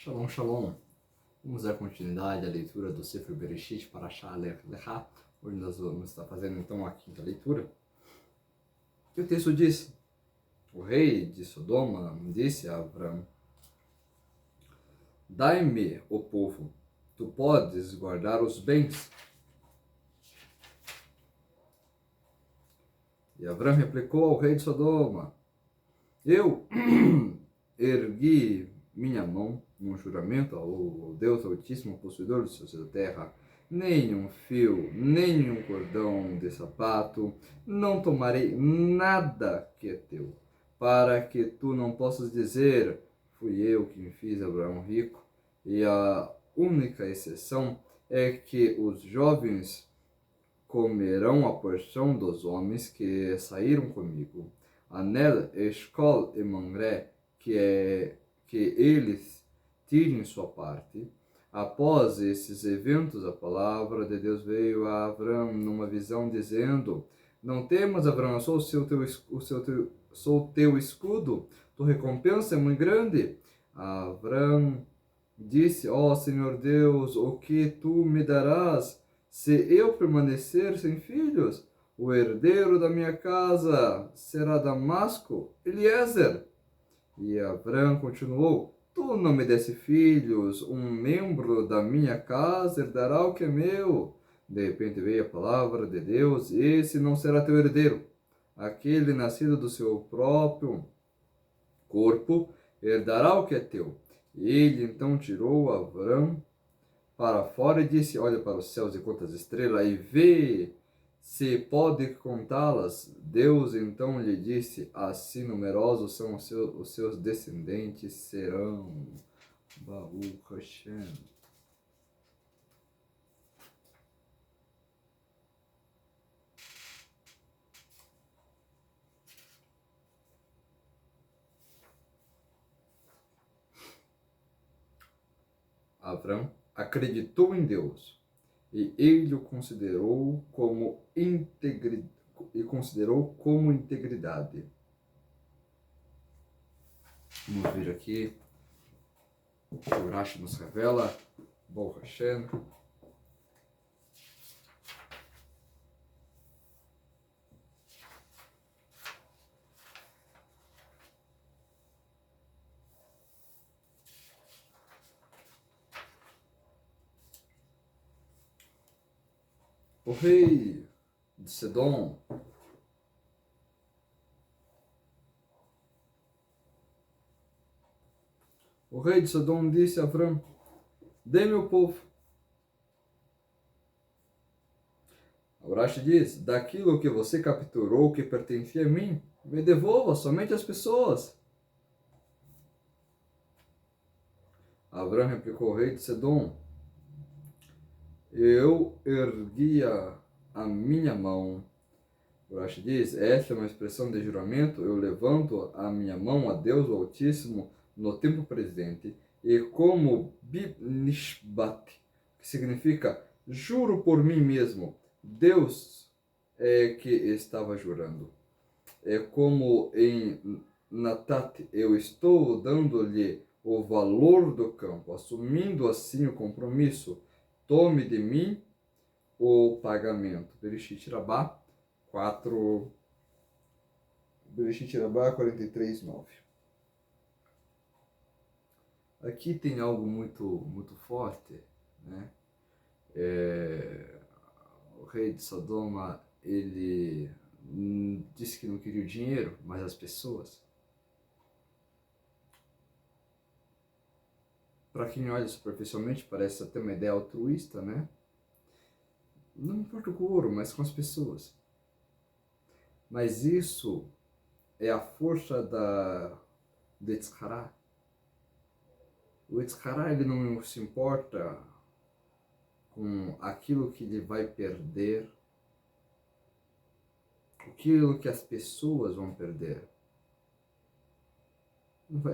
Shalom, shalom. Vamos dar continuidade à leitura do Sefer Bereshit para Parashá Lech Lechá. Hoje nós vamos estar fazendo então a quinta leitura. E o texto diz: o rei de Sodoma disse a Avram: dai-me, ó povo, tu podes guardar os bens. E Avram replicou ao rei de Sodoma: eu ergui minha mão num juramento ao Deus Altíssimo, possuidor dos céus e da terra, nenhum fio, nenhum cordão de sapato, não tomarei nada que é teu, para que tu não possas dizer, fui eu quem fiz Abraão rico. E a única exceção é que os jovens comerão a porção dos homens que saíram comigo. Anel, Eshkol e Mamré, que eles tirem sua parte. Após esses eventos, a palavra de Deus veio a Avram numa visão, dizendo: não temas, Avram, eu sou sou teu escudo, tua recompensa é muito grande. Avram disse: ó Senhor Deus, o que tu me darás se eu permanecer sem filhos? O herdeiro da minha casa será Damasco, Eliezer. E Avram continuou: tu não me desse filhos, um membro da minha casa herdará o que é meu. De repente veio a palavra de Deus: esse não será teu herdeiro. Aquele nascido do seu próprio corpo herdará o que é teu. Ele então tirou Avram para fora e disse: olha para os céus e conta as estrelas e vê se pode contá-las. Deus então lhe disse: assim numerosos são os seus descendentes serão. Baruch Hashem. Avram acreditou em Deus e ele o considerou como integridade. Vamos ver aqui o que o Rashi nos revela. Baruch Hashem. O rei de Sedom disse a Avram: dê-me o povo. O Rashi diz: daquilo que você capturou que pertencia a mim, me devolva somente as pessoas. Avram replicou ao rei de Sedom: eu erguia a minha mão. O Rashi diz: essa é uma expressão de juramento. Eu levanto a minha mão a Deus o Altíssimo no tempo presente, e como Bib-Nishbat, que significa juro por mim mesmo. Deus é que estava jurando. É como em Natat, eu estou dando-lhe o valor do campo, assumindo assim o compromisso. Tome de mim o pagamento. Bereshit Rabá 43:9. Aqui tem algo muito forte, né? O rei de Sodoma, ele disse que não queria o dinheiro, mas as pessoas. Para quem olha superficialmente, parece até uma ideia altruísta, né? Não importa o ouro, mas com as pessoas. Mas isso é a força do Yetzirah. O Yetzirah, ele não se importa com aquilo que ele vai perder, aquilo que as pessoas vão perder.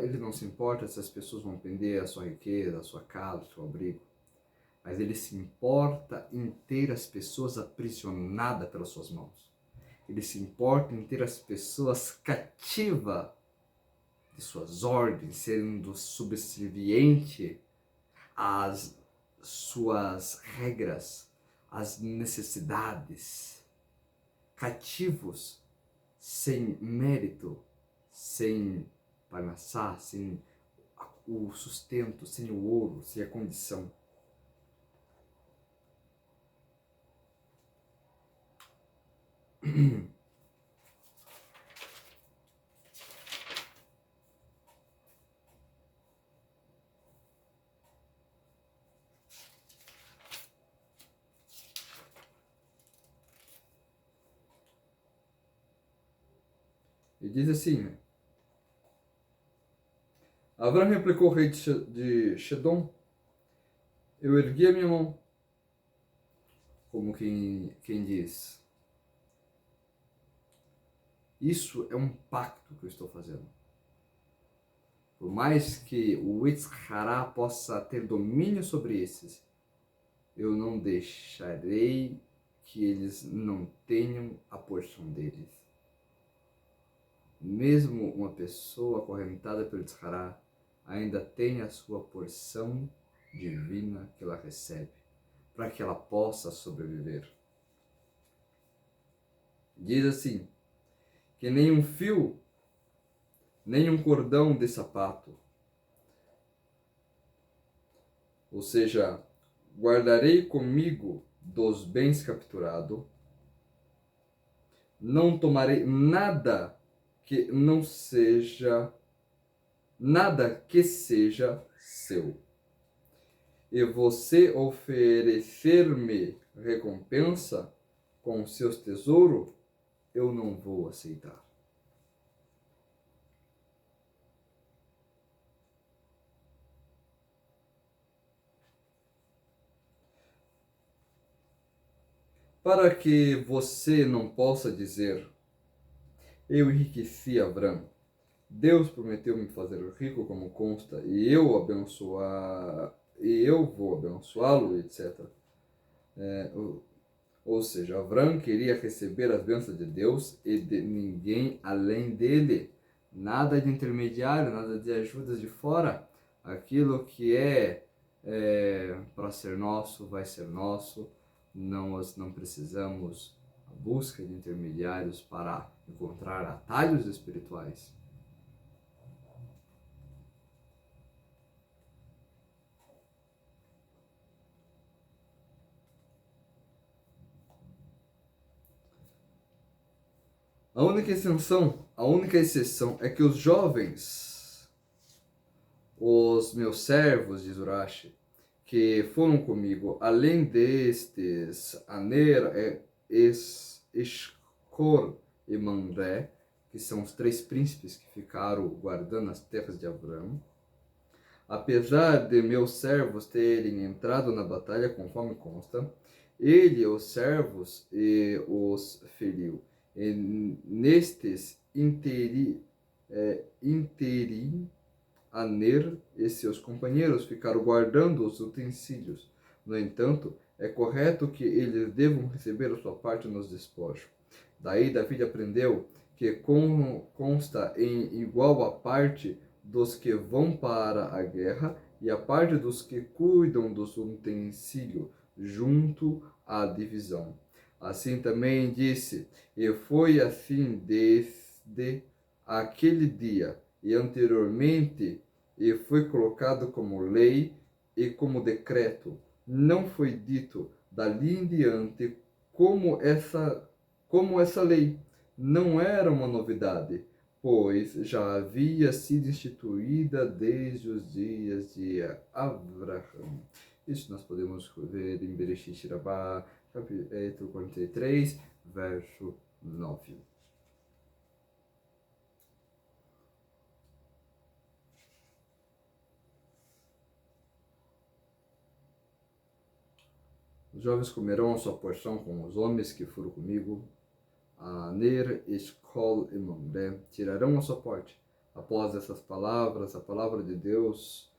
Ele não se importa se as pessoas vão perder a sua riqueza, a sua casa, o seu abrigo. Mas ele se importa em ter as pessoas aprisionadas pelas suas mãos. Ele se importa em ter as pessoas cativas de e suas ordens, sendo subserviente às suas regras, às necessidades, cativos, sem mérito, sem parnassá, sem o sustento, sem o ouro, sem a condição. E diz assim, né? Avram replicou ao rei de Shedom: eu ergui a minha mão, como quem diz, isso é um pacto que eu estou fazendo. Por mais que o Yitzhará possa ter domínio sobre esses, eu não deixarei que eles não tenham a porção deles. Mesmo uma pessoa acorrentada pelo Yitzhará ainda tem a sua porção divina que ela recebe, para que ela possa sobreviver. Diz assim, que nem um fio, nem um cordão de sapato, ou seja, guardarei comigo dos bens capturados, não tomarei nada que não seja, nada que seja seu. E você oferecer-me recompensa com seus tesouros, eu não vou aceitar. Para que você não possa dizer, eu enriqueci Avram, Deus prometeu me fazer rico como consta, e eu vou abençoá-lo, etc. Ou seja, Avram queria receber as bênçãos de Deus e de ninguém além dele. Nada de intermediário, nada de ajudas de fora. Aquilo que é para ser nosso, vai ser nosso. Nós não precisamos a busca de intermediários para encontrar atalhos espirituais. A única exceção é que os jovens, os meus servos, diz Urashi, que foram comigo, além destes, Aner, Eshcol e Mamré, que são os 3 príncipes que ficaram guardando as terras de Abraão, apesar de meus servos terem entrado na batalha, conforme consta, ele, os servos, e os feriu. E nestes interim, Aner e seus companheiros ficaram guardando os utensílios. No entanto, é correto que eles devam receber a sua parte nos despojos. Daí Davi aprendeu que consta em igual a parte dos que vão para a guerra e a parte dos que cuidam dos utensílios, junto à divisão. Assim também disse, e foi assim desde aquele dia e anteriormente, e foi colocado como lei e como decreto. Não foi dito dali em diante como essa lei não era uma novidade, pois já havia sido instituída desde os dias de Abraão. Isso nós podemos ver em Bereshit Rabbah, capítulo 43, verso 9. Os jovens comerão a sua porção com os homens que foram comigo. Aner, Eshcol e Mamré tirarão a sua parte. Após essas palavras, a palavra de Deus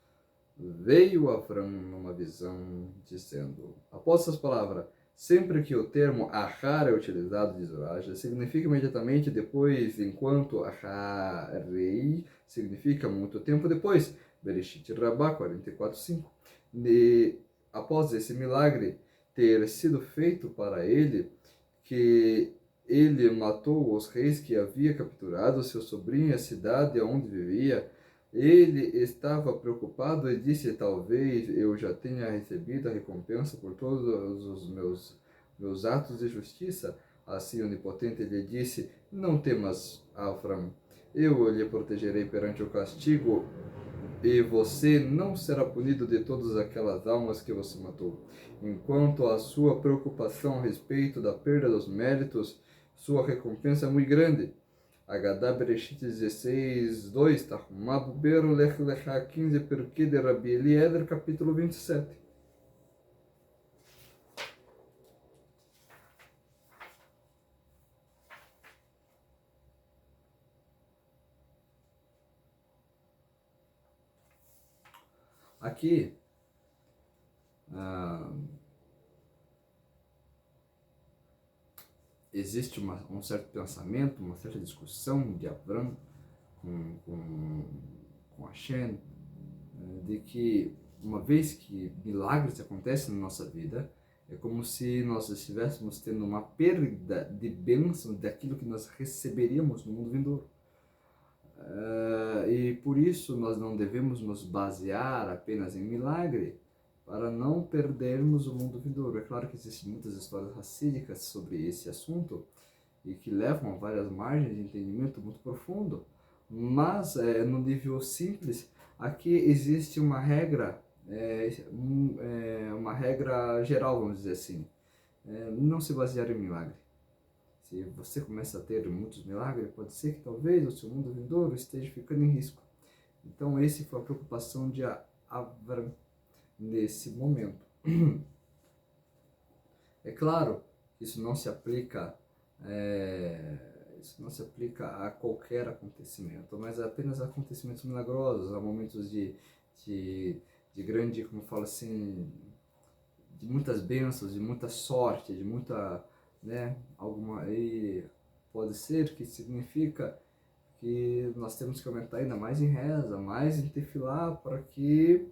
veio a Avram numa visão, dizendo: após essas palavras, sempre que o termo ahar é utilizado, diz Urashi, significa imediatamente depois, enquanto aharei significa muito tempo depois, Bereshit Rabbah 44:5. Após esse milagre ter sido feito para ele, que ele matou os reis que havia capturado, seu sobrinho e a cidade onde vivia, ele estava preocupado e disse: talvez eu já tenha recebido a recompensa por todos os meus atos de justiça. Assim, o Onipotente lhe disse: não temas, Avram, eu lhe protegerei perante o castigo, e você não será punido de todas aquelas almas que você matou. Enquanto a sua preocupação a respeito da perda dos méritos, sua recompensa é muito grande. Haggadah Bereshit 16:2, Tarumah Ber Lech Lecha 15, Perkei de Rabi Eliezer, capítulo 27. Aqui, existe um certo pensamento, uma certa discussão de Avram com Hashem, de que uma vez que milagres acontecem na nossa vida, é como se nós estivéssemos tendo uma perda de bênção daquilo que nós receberíamos no mundo vindouro. E por isso nós não devemos nos basear apenas em milagre para não perdermos o mundo vindouro. É claro que existem muitas histórias racídicas sobre esse assunto e que levam a várias margens de entendimento muito profundo, mas no nível simples, aqui existe uma regra, uma regra geral, vamos dizer assim, não se basear em milagre. Se você começa a ter muitos milagres, pode ser que talvez o seu mundo vindouro esteja ficando em risco. Então, essa foi a preocupação de Avram nesse momento. É claro que isso não se aplica a qualquer acontecimento, mas apenas a acontecimentos milagrosos, a momentos de grande, como eu falo assim, de muitas bênçãos, de muita sorte, de muita, e pode ser que significa que nós temos que aumentar ainda mais em reza, mais em tefilá, para que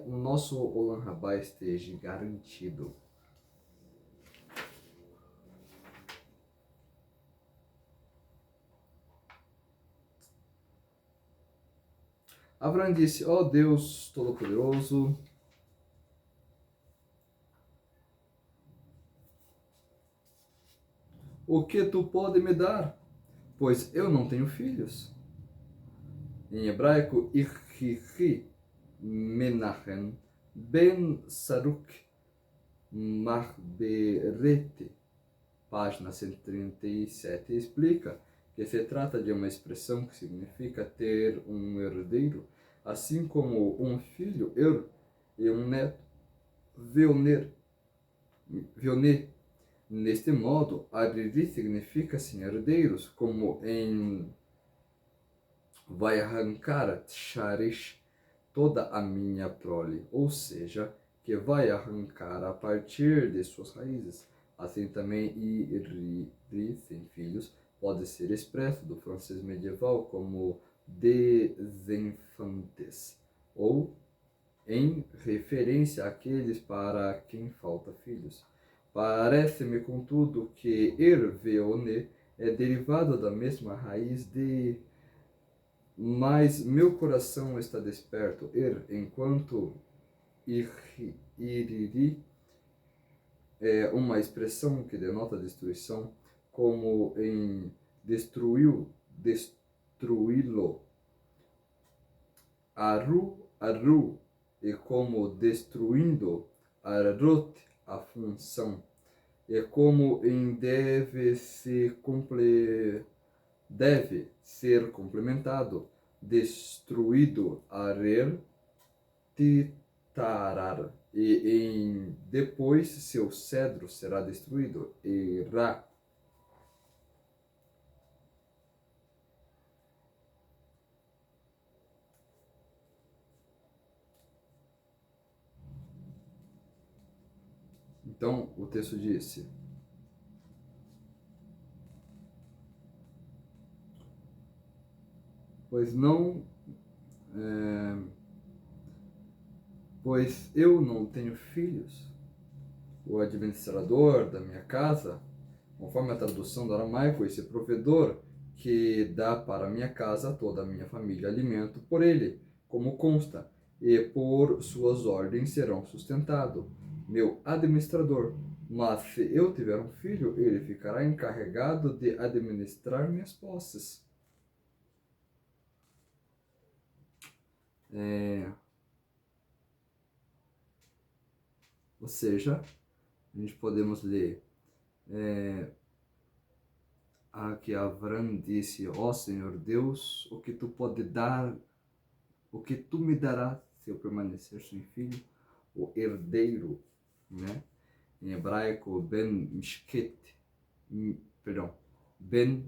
o nosso Olam Rabá esteja garantido. Avram disse: ó Deus Todo-Poderoso, o que tu pode me dar? Pois eu não tenho filhos. Em hebraico, Ichichi Menachem Ben Saruk Marberete, página 137, explica que se trata de uma expressão que significa ter um herdeiro, assim como um filho, e um neto, Vioner. Neste modo, Ariri significa sim herdeiros, como em vai arrancar Tsharish toda a minha prole, ou seja, que vai arrancar a partir de suas raízes. Assim também Iri, sem filhos, pode ser expresso do francês medieval como des infantes, ou em referência àqueles para quem falta filhos. Parece-me, contudo, que Erveone é derivado da mesma raiz de mas meu coração está desperto, enquanto iriri é uma expressão que denota destruição, como em destruí-lo, aru, e como destruindo, arut, a função, e como em deve ser complementado, destruído, arer, titarar, e em depois seu cedro será destruído, e ra. Então o texto disse: pois não, pois eu não tenho filhos. O administrador da minha casa, conforme a tradução do aramaico, esse provedor que dá para a minha casa, toda a minha família, alimento por ele, como consta, e por suas ordens serão sustentados. Meu administrador, mas se eu tiver um filho, ele ficará encarregado de administrar minhas posses. Ou seja, a gente podemos ler que Abraão disse: ó Senhor Deus, o que tu pode dar, o que tu me darás se eu permanecer sem filho? O herdeiro, né? Em hebraico, Ben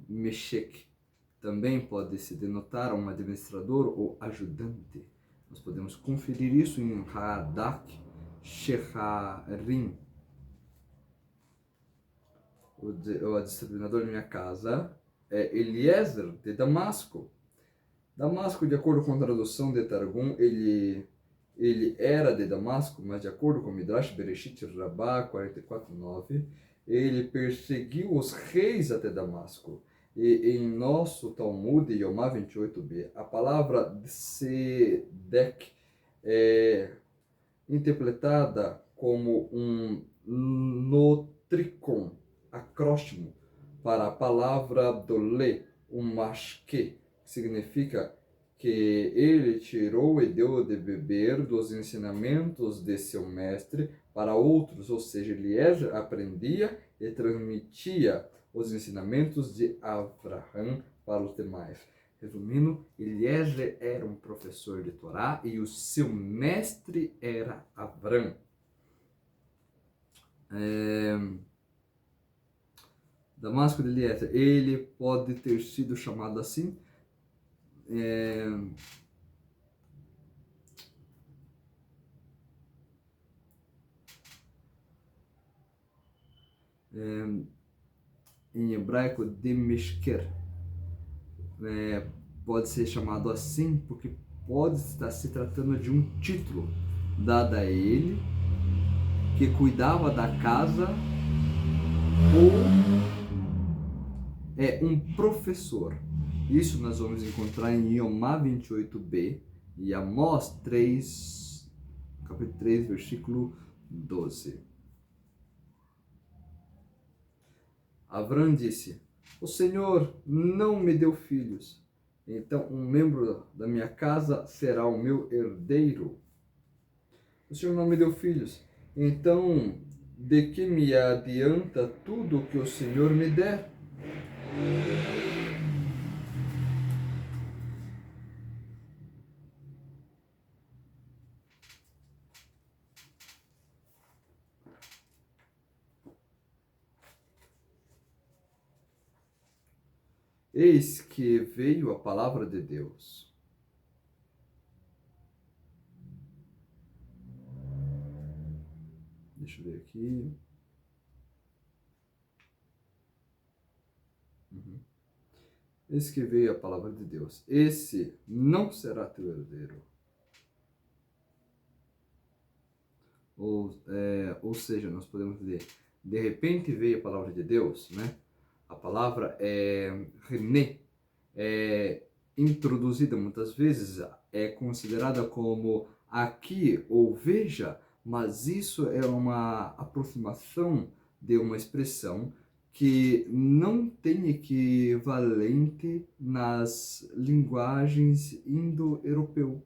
Meshek, também pode se denotar um administrador ou ajudante. Nós podemos conferir isso em Radak Sheharim. O disciplinador de minha casa é Eliezer de Damasco. Damasco, de acordo com a tradução de Targum, ele era de Damasco, mas de acordo com Midrash Bereshit Rabbah 44:9, ele perseguiu os reis até Damasco. E em nosso Talmud, Yomá 28b, a palavra Tzedek é interpretada como um notricon, acróstimo, para a palavra dolé, um mashke, que significa que ele tirou e deu de beber dos ensinamentos de seu mestre para outros, ou seja, Eliezer aprendia e transmitia os ensinamentos de Abraão para os demais. Resumindo, Eliezer era um professor de Torá e o seu mestre era Abraão. Damasco de Eliezer, ele pode ter sido chamado assim em hebraico Demeshker, pode ser chamado assim porque pode estar se tratando de um título dado a ele que cuidava da casa, ou é um professor. Isso nós vamos encontrar em Yomá 28b e Amós 3, capítulo 3, versículo 12. Abraão disse: o Senhor não me deu filhos, então um membro da minha casa será o meu herdeiro. O Senhor não me deu filhos, então de que me adianta tudo o que o Senhor me der? Eis que veio a palavra de Deus. Deixa eu ver aqui. Eis que veio a palavra de Deus. Esse não será teu herdeiro. Ou seja, nós podemos ler, de repente veio a palavra de Deus, né? A palavra René é introduzida muitas vezes, é considerada como aqui ou veja, mas isso é uma aproximação de uma expressão que não tem equivalente nas linguagens indo-europeu.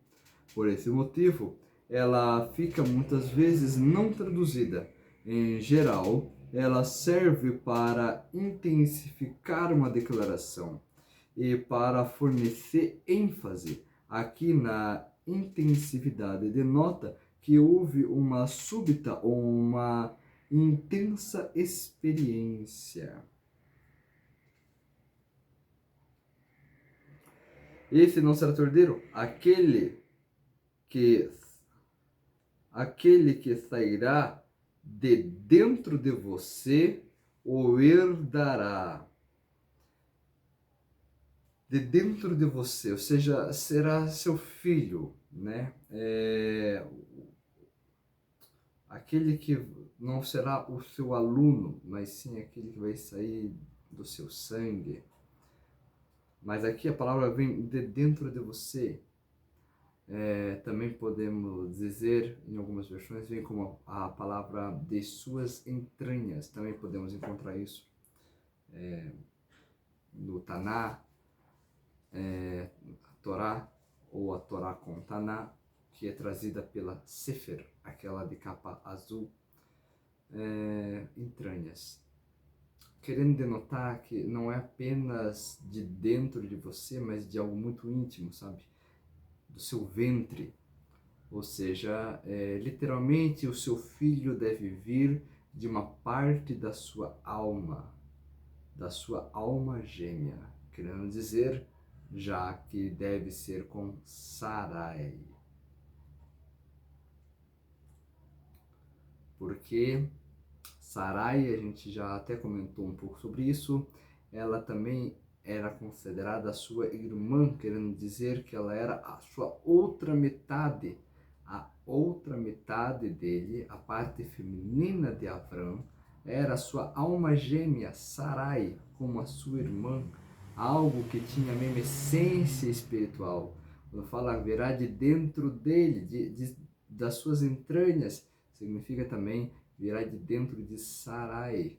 Por esse motivo, ela fica muitas vezes não traduzida. Em geral, ela serve para intensificar uma declaração e para fornecer ênfase. Aqui na intensividade denota que houve uma súbita ou uma intensa experiência. Esse não será teu herdeiro, aquele que sairá de dentro de você o herdará. de dentro de você, ou seja, será seu filho, né? Aquele que não será o seu aluno, mas sim aquele que vai sair do seu sangue. Mas aqui a palavra vem de dentro de você. Também podemos dizer, em algumas versões, vem como a palavra de suas entranhas. Também podemos encontrar isso no Taná, a Torá, ou a Torá com Taná, que é trazida pela Sefer, aquela de capa azul, entranhas. Querendo denotar que não é apenas de dentro de você, mas de algo muito íntimo, sabe? Do seu ventre. Ou seja, literalmente o seu filho deve vir de uma parte da sua alma gêmea. Querendo dizer, já que deve ser com Sarai. Porque Sarai, a gente já até comentou um pouco sobre isso, ela também era considerada a sua irmã, querendo dizer que ela era a sua outra metade. A outra metade dele, a parte feminina de Avrão, era a sua alma gêmea, Sarai, como a sua irmã, algo que tinha a mesma essência espiritual. Quando fala virá de dentro dele, das suas entranhas, significa também virá de dentro de Sarai.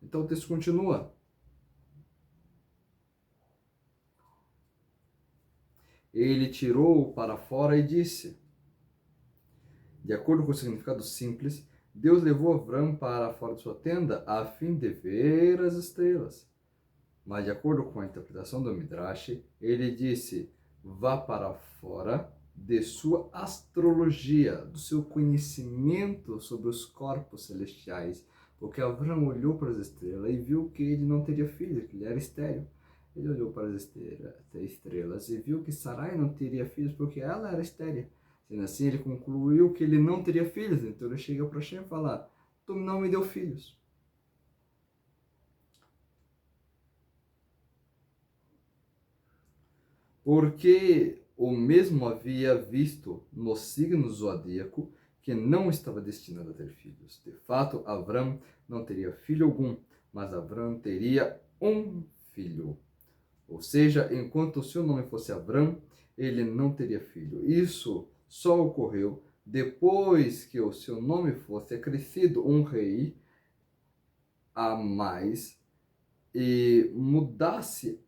Então o texto continua. Ele tirou-o para fora e disse, de acordo com o significado simples, Deus levou Avrão para fora de sua tenda a fim de ver as estrelas. Mas de acordo com a interpretação do Midrash, ele disse, vá para fora de sua astrologia, do seu conhecimento sobre os corpos celestiais, porque Avrão olhou para as estrelas e viu que ele não teria filhos, que ele era estéril. Ele olhou para as estrelas e viu que Sarai não teria filhos porque ela era estéril. Sendo assim, ele concluiu que ele não teria filhos. Então ele chega para Hashem e fala, tu não me deu filhos. Porque o mesmo havia visto no signo zodíaco que não estava destinado a ter filhos. De fato, Avrão não teria filho algum, mas Avrão teria um filho. Ou seja, enquanto o seu nome fosse Avrão, ele não teria filho. Isso só ocorreu depois que o seu nome fosse acrescido um rei a mais e mudasse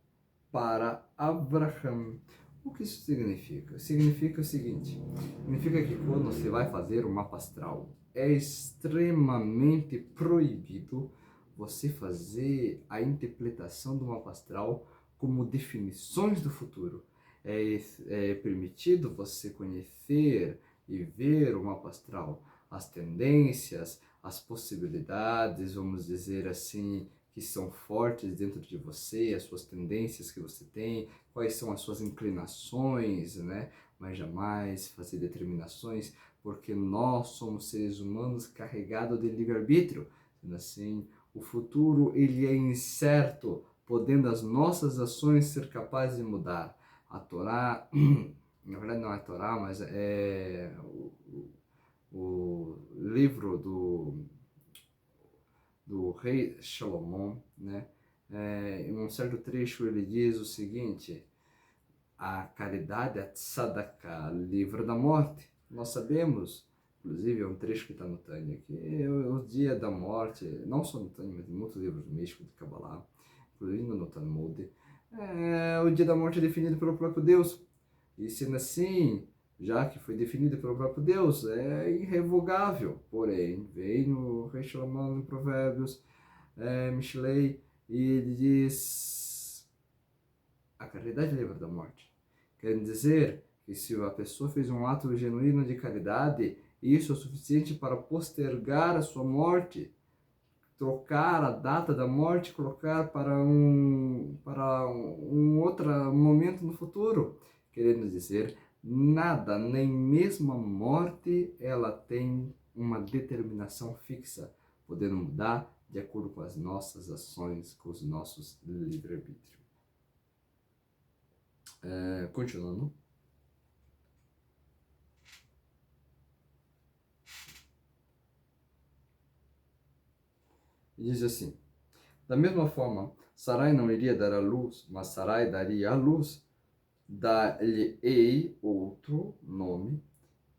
para Abraham. O que isso significa? Significa o seguinte, significa que quando você vai fazer um mapa astral, é extremamente proibido você fazer a interpretação do mapa astral como definições do futuro. É permitido você conhecer e ver o mapa astral, as tendências, as possibilidades, vamos dizer assim, que são fortes dentro de você, as suas tendências que você tem, quais são as suas inclinações, né? Mas jamais fazer determinações, porque nós somos seres humanos carregados de livre-arbítrio. Sendo assim, o futuro ele é incerto, podendo as nossas ações ser capazes de mudar. A Torá, na verdade não é a Torá, mas é o livro do rei Salomão, né? Em um certo trecho ele diz o seguinte, a caridade, a tzedakah, livra da morte. Nós sabemos, inclusive é um trecho que está no Tânia, que o dia da morte, não só no Tânia, mas em muitos livros místicos de Kabbalah, incluindo no Talmud, o dia da morte é definido pelo próprio Deus. E sendo assim, já que foi definido pelo próprio Deus, é irrevogável. Porém, vem no Rei Salomão em Provérbios, Mishlei, e ele diz, a caridade livra da morte. Quer dizer que se a pessoa fez um ato genuíno de caridade, isso é o suficiente para postergar a sua morte, trocar a data da morte, colocar para um outro momento no futuro. Querendo dizer, nada, nem mesmo a morte, ela tem uma determinação fixa, podendo mudar de acordo com as nossas ações, com os nossos livre-arbítrio. Continuando. E diz assim: da mesma forma, Sarai não iria dar à luz, mas Sarai daria à luz, dar-lhe-ei outro nome,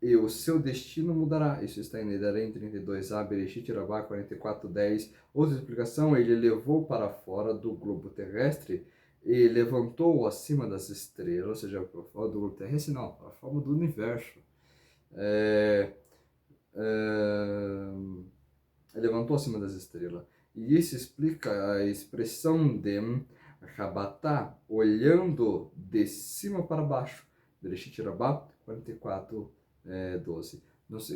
e o seu destino mudará. Isso está em Nedarim 32a, Bereshit Rabá 44:10. Outra explicação, ele levou para fora do globo terrestre e levantou acima das estrelas, ou seja, para fora do globo terrestre, não, para fora do universo. Levantou acima das estrelas. E isso explica a expressão de Rabatá, olhando de cima para baixo. Bereshit Rabá 44:12.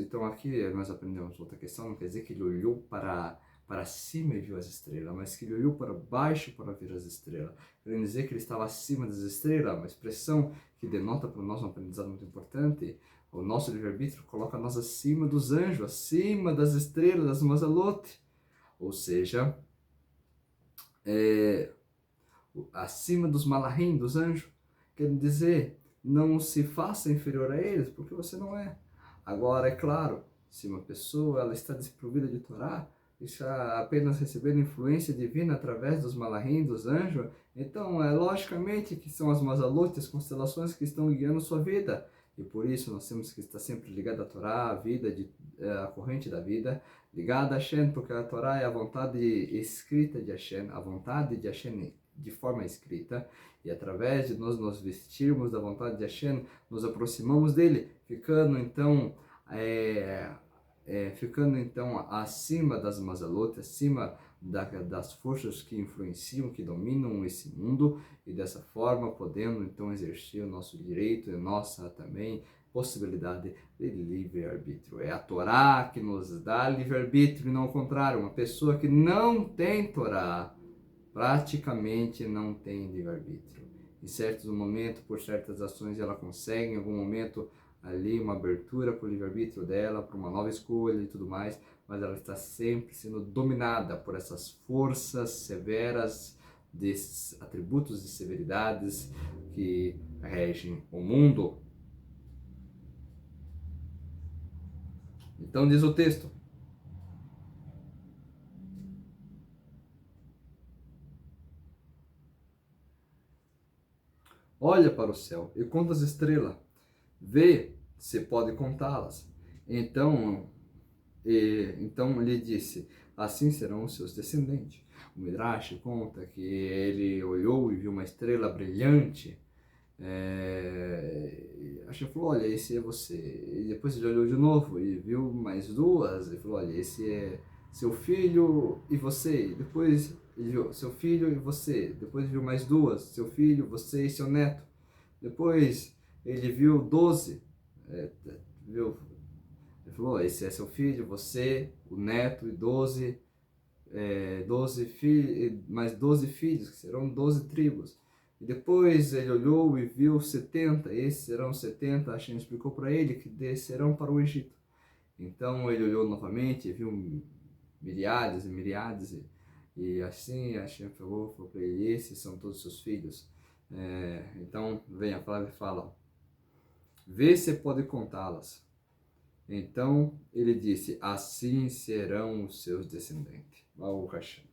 Então aqui nós aprendemos outra questão, não quer dizer que ele olhou para cima e viu as estrelas, mas que ele olhou para baixo para ver as estrelas. Quer dizer que ele estava acima das estrelas, uma expressão que denota para nós um aprendizado muito importante. O nosso livre-arbítrio coloca nós acima dos anjos, acima das estrelas, das mazalot. Ou seja, acima dos malahim, dos anjos. Quer dizer, não se faça inferior a eles, porque você não é. Agora, é claro, se uma pessoa ela está desprovida de Torá, está apenas recebendo influência divina através dos malahim, dos anjos, então logicamente que são as mazalot, as constelações que estão guiando sua vida. E por isso nós temos que estar sempre ligado à Torá, a vida, a corrente da vida, ligado a Hashem, porque a Torá é a vontade escrita de Hashem, a vontade de Hashem de forma escrita, e através de nós nos vestirmos da vontade de Hashem, nos aproximamos dele, ficando então acima das mazalot, acima das forças que influenciam, que dominam esse mundo, e dessa forma podendo então exercer o nosso direito e nossa também possibilidade de livre-arbítrio. É a Torá que nos dá livre-arbítrio e não o contrário. Uma pessoa que não tem Torá praticamente não tem livre-arbítrio. Em certos momentos, por certas ações, ela consegue em algum momento ali uma abertura para o livre-arbítrio dela, para uma nova escolha e tudo mais, mas ela está sempre sendo dominada por essas forças severas, desses atributos de severidades que regem o mundo. Então diz o texto: olha para o céu e conta as estrelas, vê se pode contá-las. Então lhe disse: assim serão os seus descendentes. O Midrash conta que ele olhou e viu uma estrela brilhante. Hashem falou: olha, esse é você. E depois ele olhou de novo e viu mais duas. E falou: olha, esse é seu filho e você. E depois ele viu seu filho e você. Depois viu mais duas: seu filho, você e seu neto. Depois ele viu 12. Ele falou: esse é seu filho, você, o neto e 12 mais 12 filhos, que serão 12 tribos. E depois ele olhou e viu 70, esses serão 70, Hashem explicou para ele que descerão para o Egito. Então ele olhou novamente e viu milhares e milhares, e assim Hashem falou para ele: esses são todos seus filhos. Então vem a palavra e fala: vê se pode contá-las. Então ele disse: assim serão os seus descendentes. Baruch Hashem.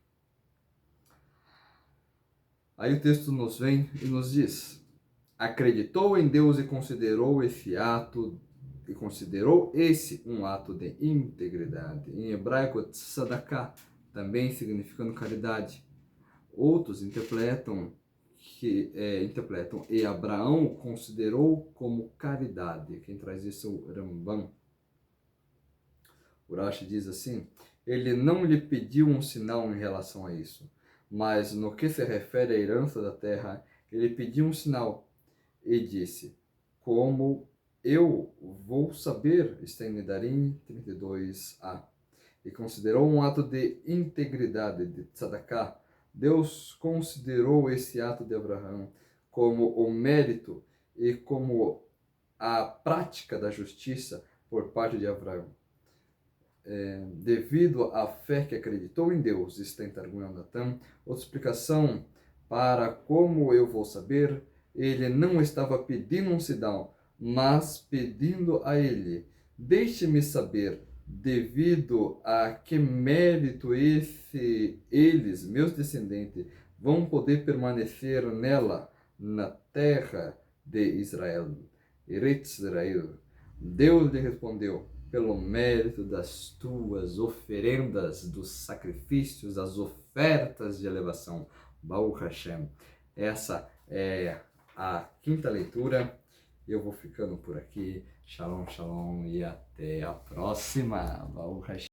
Aí o texto nos vem e nos diz: acreditou em Deus e considerou esse um ato de integridade. Em hebraico, tzedakah, também significando caridade. Outros interpretam e Abraão considerou como caridade. Quem traz isso é o Rambam. O Rashi diz assim: ele não lhe pediu um sinal em relação a isso, mas no que se refere à herança da terra, ele pediu um sinal e disse: como eu vou saber, está em Nedarim 32a. E considerou um ato de integridade, de tzedakah. Deus considerou esse ato de Abraão como o mérito e como a prática da justiça por parte de Abraão. devido à fé que acreditou em Deus, está em Targum Natan. Outra explicação para como eu vou saber, ele não estava pedindo um sinal, mas pedindo a ele, deixe-me saber, devido a que mérito eles, meus descendentes, vão poder permanecer nela, na terra de Israel. Eretz Israel. Deus lhe respondeu, pelo mérito das tuas oferendas, dos sacrifícios, das ofertas de elevação. Baruch Hashem. Essa é a quinta leitura. Eu vou ficando por aqui. Shalom, shalom e até a próxima. Baruch Hashem.